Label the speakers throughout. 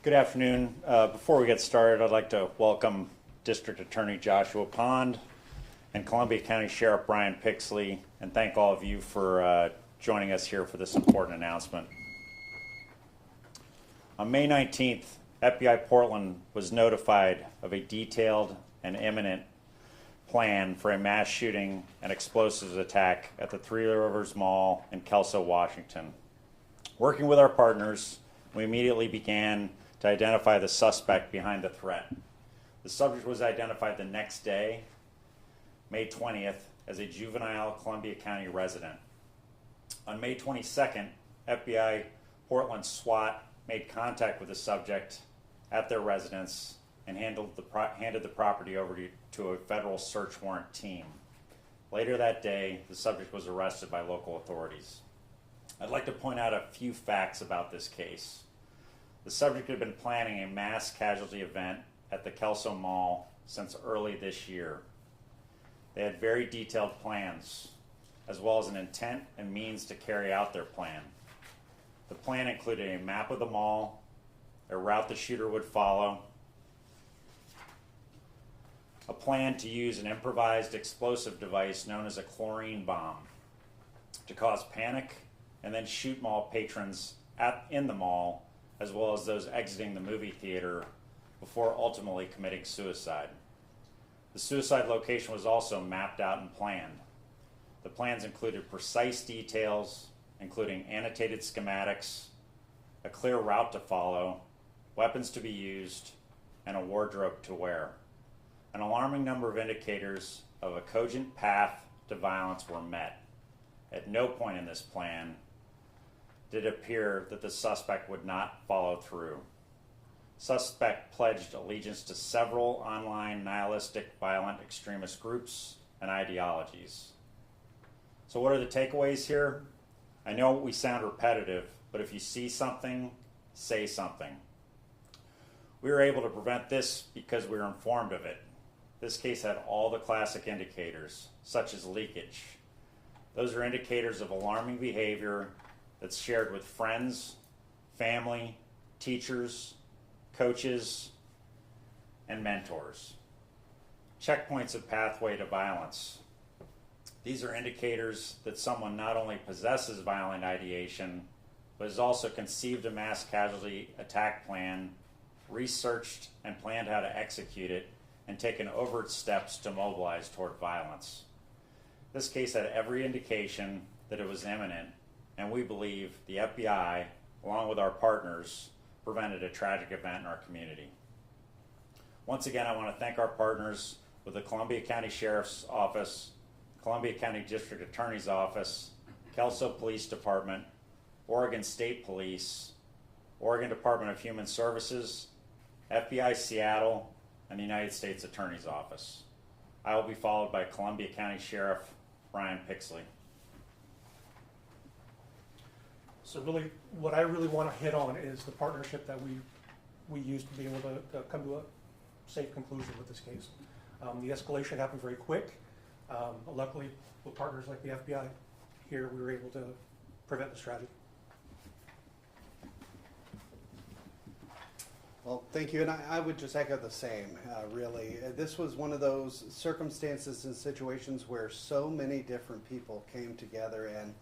Speaker 1: Good afternoon. Before we get started, I'd like to welcome District Attorney Joshua Pond and Columbia County Sheriff Brian Pixley, and thank all of you for joining us here for this important announcement. On May 19th, FBI Portland was notified of a detailed and imminent plan for a mass shooting and explosives attack at the Three Rivers Mall in Kelso, Washington. Working with our partners, we immediately began to identify the suspect behind the threat. The subject was identified the next day, May 20th, as a juvenile Columbia County resident. On May 22nd, FBI Portland SWAT made contact with the subject at their residence and handed the property over to a federal search warrant team. Later that day, the subject was arrested by local authorities. I'd like to point out a few facts about this case. The subject had been planning a mass casualty event at the Kelso Mall since early this year. They had very detailed plans, as well as an intent and means to carry out their plan. The plan included a map of the mall, a route the shooter would follow, a plan to use an improvised explosive device known as a chlorine bomb to cause panic and then shoot mall patrons in the mall, as well as those exiting the movie theater, before ultimately committing suicide. The suicide location was also mapped out and planned. The plans included precise details, including annotated schematics, a clear route to follow, weapons to be used, and a wardrobe to wear. An alarming number of indicators of a cogent path to violence were met. At no point in this plan did it appear that the suspect would not follow through. Suspect pledged allegiance to several online nihilistic violent extremist groups and ideologies. So what are the takeaways here? I know we sound repetitive, but if you see something, say something. We were able to prevent this because we were informed of it. This case had all the classic indicators, such as leakage. Those are indicators of alarming behavior that's shared with friends, family, teachers, coaches, and mentors. Checkpoints of pathway to violence. These are indicators that someone not only possesses violent ideation, but has also conceived a mass casualty attack plan, researched and planned how to execute it, and taken overt steps to mobilize toward violence. This case had every indication that it was imminent, and we believe the FBI, along with our partners, prevented a tragic event in our community. Once again, I want to thank our partners with the Columbia County Sheriff's Office, Columbia County District Attorney's Office, Kelso Police Department, Oregon State Police, Oregon Department of Human Services, FBI Seattle, and the United States Attorney's Office. I will be followed by Columbia County Sheriff Brian Pixley.
Speaker 2: So really, what I really want to hit on is the partnership that we used to be able to come to a safe conclusion with this case. The escalation happened very quick. Luckily, with partners like the FBI here, we were able to prevent this tragedy.
Speaker 3: Well, thank you, and I would just echo the same, really. This was one of those circumstances and situations where so many different people came together and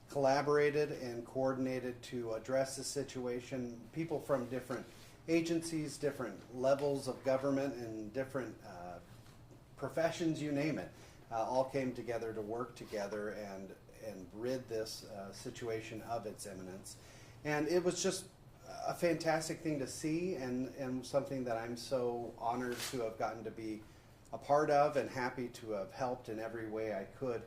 Speaker 3: collaborated and coordinated to address the situation. People from different agencies, different levels of government, and different professions, you name it, all came together to work together and rid this situation of its imminence. And it was just a fantastic thing to see, and something that I'm so honored to have gotten to be a part of and happy to have helped in every way I could.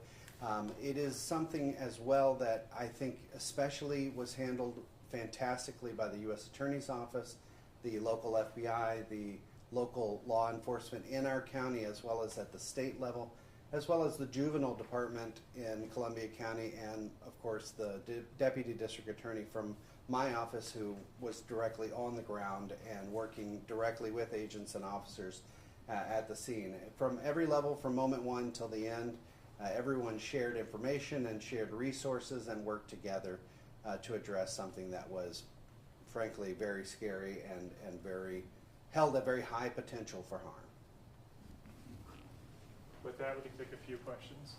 Speaker 3: It is something as well that I think especially was handled fantastically by the U.S. Attorney's Office, the local FBI, the local law enforcement in our county, as well as at the state level, as well as the juvenile department in Columbia County, and of course the deputy district attorney from my office, who was directly on the ground and working directly with agents and officers at the scene. From every level, from moment one till the end, everyone shared information and shared resources and worked together to address something that was frankly very scary and very held a very high potential for harm.
Speaker 4: With that, we can take a few questions.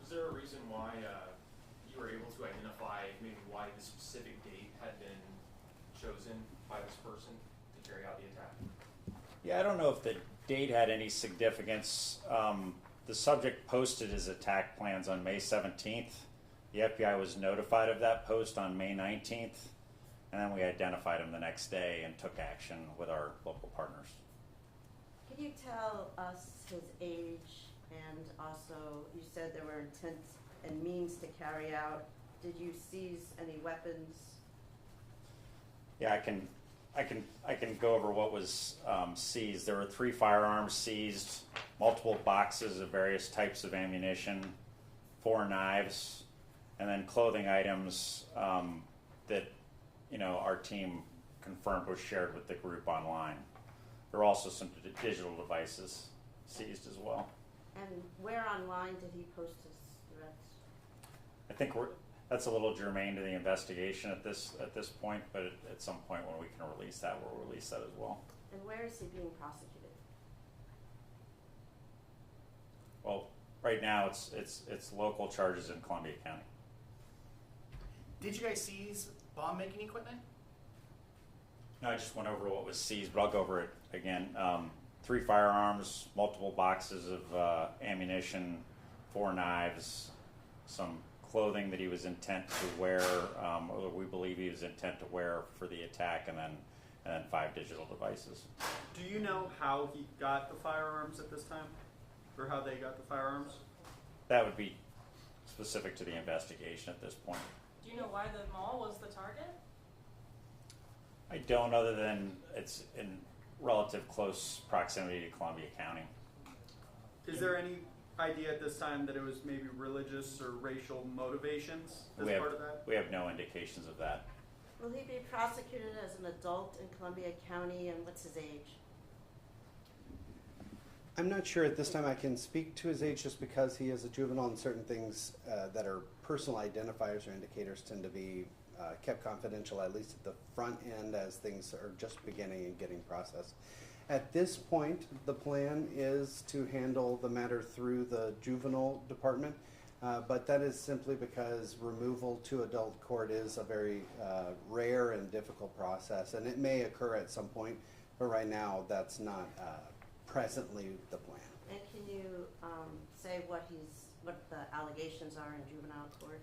Speaker 5: Was there a reason why you were able to identify maybe why the specific date had been chosen by this person to carry out the attack?
Speaker 1: Yeah, I don't know if the date had any significance. The subject posted his attack plans on May 17th. The FBI was notified of that post on May 19th, and then we identified him the next day and took action with our local partners.
Speaker 6: Can you tell us his age, and also you said there were intent and means to carry out? Did you seize any weapons?
Speaker 1: Yeah, I can go over what was seized. There were 3 firearms seized, multiple boxes of various types of ammunition, 4 knives, and then clothing items that our team confirmed was shared with the group online. There were also some digital devices seized as well.
Speaker 6: And where online did he post his threats?
Speaker 1: I think that's a little germane to the investigation at this point, but at some point when we can release that, we'll release that as well.
Speaker 6: And where is he being prosecuted?
Speaker 1: Well, right now it's local charges in Columbia County.
Speaker 7: Did you guys seize bomb making equipment?
Speaker 1: No, I just went over what was seized, but I'll go over it again. 3 firearms, multiple boxes of ammunition, 4 knives, some clothing that he was intent to wear, or we believe he was intent to wear for the attack, and then 5 digital devices.
Speaker 8: Do you know how he got the firearms at this time? Or how they got the firearms?
Speaker 1: That would be specific to the investigation at this point.
Speaker 9: Do you know why the mall was the target?
Speaker 1: I don't, other than it's in relative close proximity to Columbia County.
Speaker 8: Is there any idea at this time that it was maybe religious or racial motivations as part of that?
Speaker 1: We have no indications of that.
Speaker 6: Will he be prosecuted as an adult in Columbia County, and what's his age?
Speaker 3: I'm not sure at this time I can speak to his age just because he is a juvenile and certain things that are personal identifiers or indicators tend to be kept confidential, at least at the front end as things are just beginning and getting processed. At this point, the plan is to handle the matter through the juvenile department, but that is simply because removal to adult court is a very rare and difficult process, and it may occur at some point, but right now that's not presently the plan.
Speaker 6: And can you say what the allegations are in juvenile court?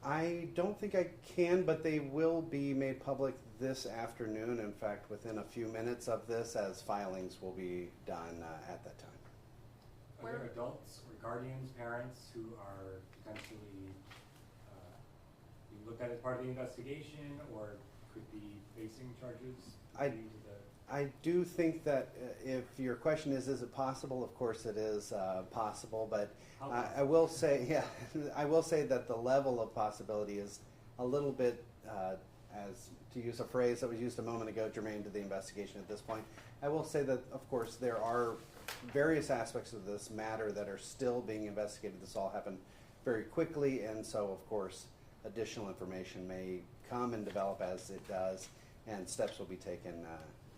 Speaker 3: I don't think I can, but they will be made public this afternoon. In fact, within a few minutes of this, as filings will be done at that time.
Speaker 10: Are there adults or guardians, parents who are potentially being looked at as part of the investigation or could be facing charges? I do think that if your question is it possible? Of course it is possible, but I will say, yeah, I will say that the level of possibility is a little bit, as to use a phrase that was used a moment ago, germane to the investigation at this point. I will say that, of course, there are various aspects of this matter that are still being investigated. This all happened very quickly, and so, of course, additional information may come and develop as it does, and steps will be taken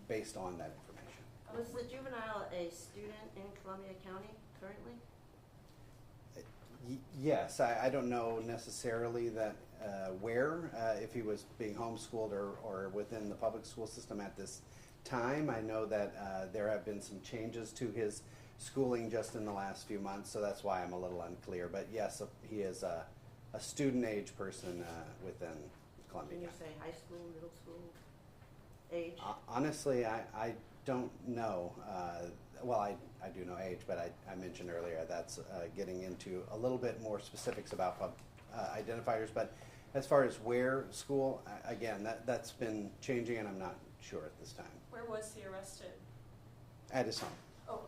Speaker 10: based on that information.
Speaker 6: Was the juvenile a student in Columbia County currently?
Speaker 3: Yes, I don't know necessarily that where, if he was being homeschooled or within the public school system at this time. I know that there have been some changes to his schooling just in the last few months, so that's why I'm a little unclear. But yes, he is a student age person within Columbia
Speaker 6: Can you
Speaker 3: County.
Speaker 6: say high school, middle school age?
Speaker 3: Honestly, I don't know. Well, I do know age, but I mentioned earlier that's getting into a little bit more specifics about identifiers. But as far as where school, again, that's been changing, and I'm not sure at this time.
Speaker 9: Where was he arrested?
Speaker 3: At his home.
Speaker 9: Oh, okay.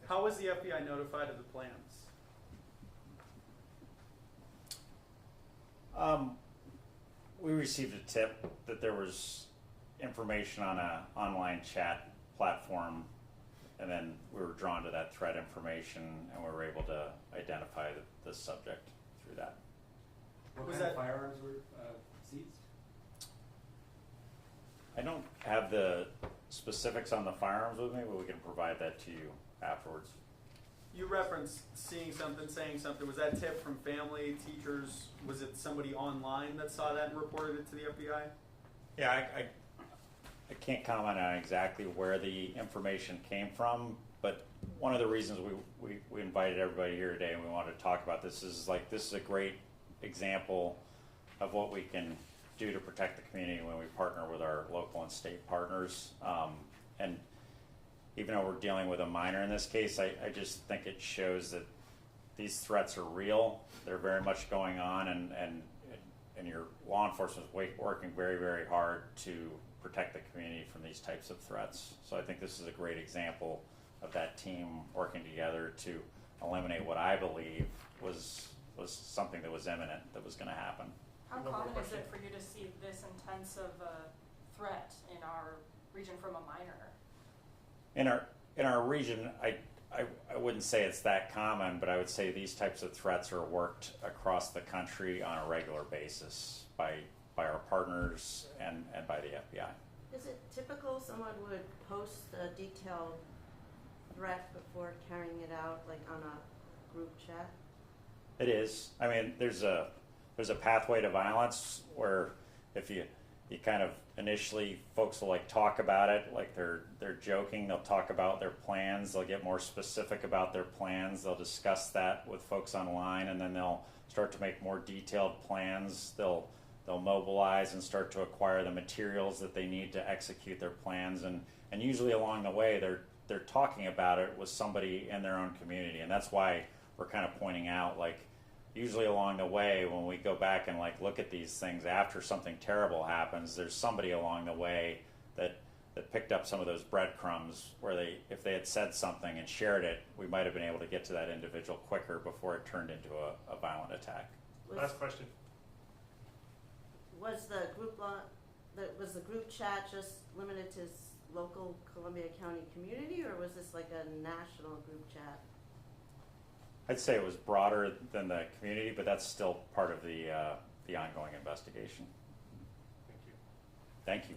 Speaker 8: How was the FBI notified of the plans?
Speaker 1: We received a tip that there was information on an online chat platform, and then we were drawn to that threat information, and we were able to identify the subject through that.
Speaker 10: What
Speaker 8: Was
Speaker 10: kind of
Speaker 8: that-
Speaker 10: firearms were seized?
Speaker 1: I don't have the specifics on the firearms with me, but we can provide that to you afterwards.
Speaker 8: You referenced seeing something, saying something. Was that tip from family, teachers? Was it somebody online that saw that and reported it to the FBI?
Speaker 1: Yeah, I can't comment on exactly where the information came from, but one of the reasons we invited everybody here today and we wanted to talk about this is this is a great example of what we can do to protect the community when we partner with our local and state partners. And even though we're dealing with a minor in this case, I just think it shows that these threats are real. They're very much going on, and your law enforcement is working very, very hard to protect the community from these types of threats. So I think this is a great example of that team working together to eliminate what I believe was something that was imminent, that was going to happen.
Speaker 9: How common is it for you to see this intense of a threat in our region from a minor?
Speaker 1: In our region, I wouldn't say it's that common, but I would say these types of threats are worked across the country on a regular basis by our partners and by the FBI.
Speaker 6: Is it typical someone would post a detailed threat before carrying it out, like on a group chat?
Speaker 1: It is. I mean, there's a pathway to violence where if you kind of initially folks will talk about it, they're joking, they'll talk about their plans, they'll get more specific about their plans, they'll discuss that with folks online, and then they'll start to make more detailed plans. They'll mobilize and start to acquire the materials that they need to execute their plans, and usually along the way they're talking about it with somebody in their own community, and that's why we're kind of pointing out usually along the way when we go back and look at these things after something terrible happens, there's somebody along the way that picked up some of those breadcrumbs where if they had said something and shared it, we might have been able to get to that individual quicker before it turned into a violent attack.
Speaker 4: Last question.
Speaker 6: Was the group chat just limited to local Columbia County community, or was this like a national group chat?
Speaker 1: I'd say it was broader than the community, but that's still part of the ongoing investigation.
Speaker 4: Thank you.
Speaker 1: Thank you.